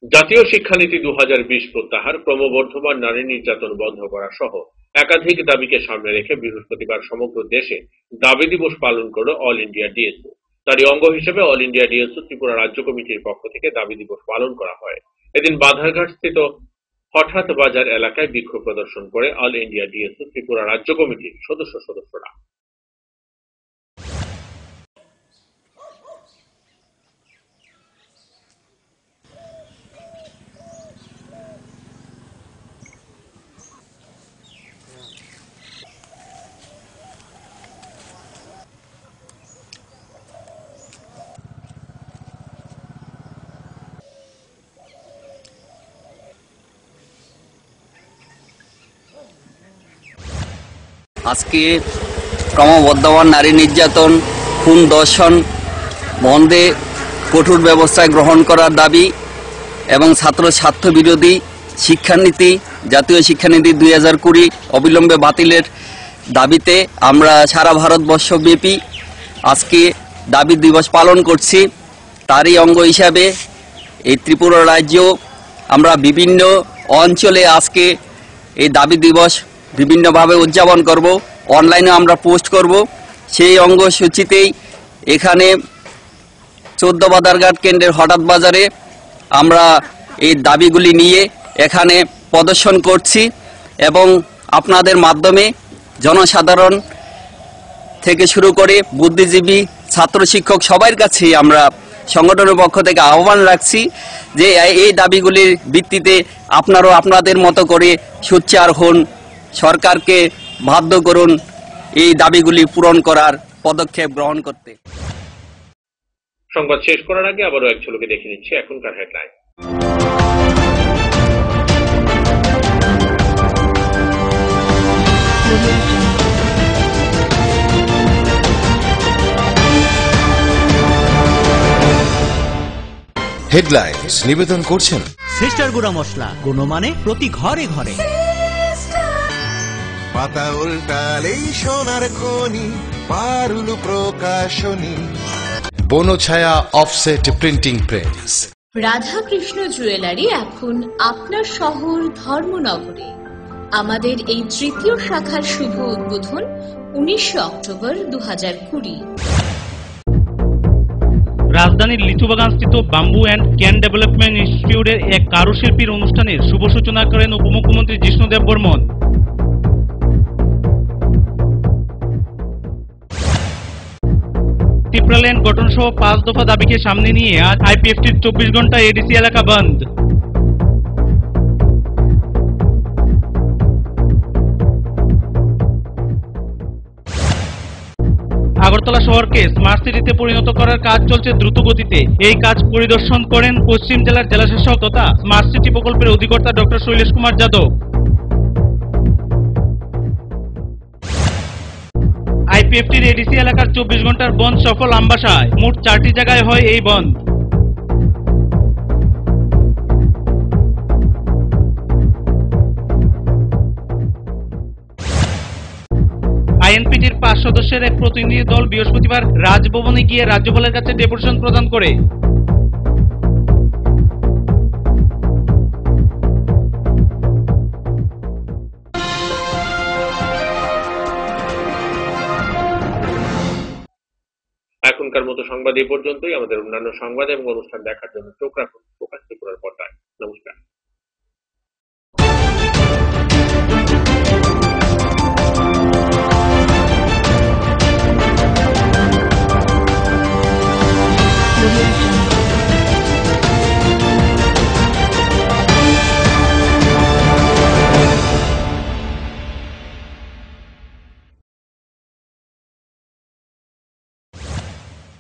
জাতীয় শিক্ষানীতি ২০২০ প্রত্যাহার, ক্রমবর্ধমান নারী নির্যাতন বন্ধ করা সহ একাধিক দাবিকে সামনে রেখে বৃহস্পতিবার সমগ্র দেশে দাবি দিবস পালন করল অল ইন্ডিয়া ডিএসইউ। তারই অঙ্গ হিসেবে অল ইন্ডিয়া ডিএসইউ ত্রিপুরা রাজ্য কমিটির পক্ষ থেকে দাবি দিবস পালন করা হয়। এদিন বাধারঘাট স্থিত হঠাৎ বাজার এলাকায় বিক্ষোভ প্রদর্শন করে অল ইন্ডিয়া ডিএসইউ ত্রিপুরা রাজ্য কমিটির সদস্যরা। আজকে ক্রমবর্ধমান নারী নির্যাতন, খুন, ধর্ষণ বন্ধে কঠোর ব্যবস্থা গ্রহণ করার দাবি এবং ছাত্র স্বার্থ বিরোধী শিক্ষানীতি, জাতীয় শিক্ষানীতি 2020 অবিলম্বে বাতিলের দাবিতে আমরা সারা ভারতবর্ষব্যাপী আজকে দাবি দিবস পালন করছি। তারই অঙ্গ হিসাবে এই ত্রিপুরা রাজ্য আমরা বিভিন্ন অঞ্চলে আজকে এই দাবি দিবস বিভিন্নভাবে উদযাপন করব, অনলাইনে আমরা পোস্ট করব। সেই অঙ্গসূচিতেই এখানে 14 বাধারঘাট কেন্দ্রের হঠাৎ বাজারে আমরা এই দাবিগুলি নিয়ে এখানে প্রদর্শন করছি এবং আপনাদের মাধ্যমে জনসাধারণ থেকে শুরু করে বুদ্ধিজীবী, ছাত্র, শিক্ষক সবার কাছেই আমরা সংগঠনের পক্ষ থেকে আহ্বান রাখছি যে এই দাবিগুলির ভিত্তিতে আপনারাও আপনাদের মতো করে সোচ্চার হন, সরকারকে বাধ্য করুন এই দাবিগুলি পূরণ করার পদক্ষেপ গ্রহণ করতে। সংবাদ শেষ করার আগে আবারও এক ঝলকে দেখে নিচ্ছে এখনকার হেডলাইন। হেডলাইন্স নিবেদন করছেন সিস্টার গুঁড়া মশলা, গুণমানে প্রতি ঘরে ঘরে। পাতা উল্টালেই সোনার খনি, Parul Prakashani. Banchhaya offset printing press. Radhakrishna jewellery এখন আপনার শহর ধর্মনগরে। আমাদের এই তৃতীয় শাখার শুভ উদ্বোধন 19 অক্টোবর 2020। রাজধানীর লিচুবাগানস্থিত বাম্বু অ্যান্ড ক্যান ডেভেলপমেন্ট ইনস্টিটিউটের এক কারুশিল্পীর অনুষ্ঠানের শুভ সূচনা করেন উপমুখ্যমন্ত্রী জিষ্ণুদেব বর্মন। ত্রিপুরা ল্যান্ড গঠন সহ 5 দফা দাবিকে সামনে নিয়ে আজ আইপিএফটির 24 ঘন্টা এডিসি এলাকা বন্ধ। আগরতলা শহরকে স্মার্ট সিটিতে পরিণত করার কাজ চলছে দ্রুত গতিতে। এই কাজ পরিদর্শন করেন পশ্চিম জেলার জেলাশাসক তথা স্মার্ট সিটি প্রকল্পের অধিকর্তা ডক্টর শৈলেশ কুমার যাদব। আইপিএফটির এডিসি এলাকার 24 ঘন্টার বন্ধ সফল আমবাসায়। মোট 4টি জায়গায় হয় এই বন্ধ। আইএনপিটির 5 সদস্যের এক প্রতিনিধি দল বৃহস্পতিবার রাজভবনে গিয়ে রাজ্যপালের কাছে ডেপুটেশন প্রদান করে। এখনকার মতো সংবাদ এই পর্যন্তই। আমাদের অন্যান্য সংবাদ এবং অনুষ্ঠান দেখার জন্য চোখ রাখুন ফোকাস ত্রিপুরার পর্দায়। নমস্কার। Audio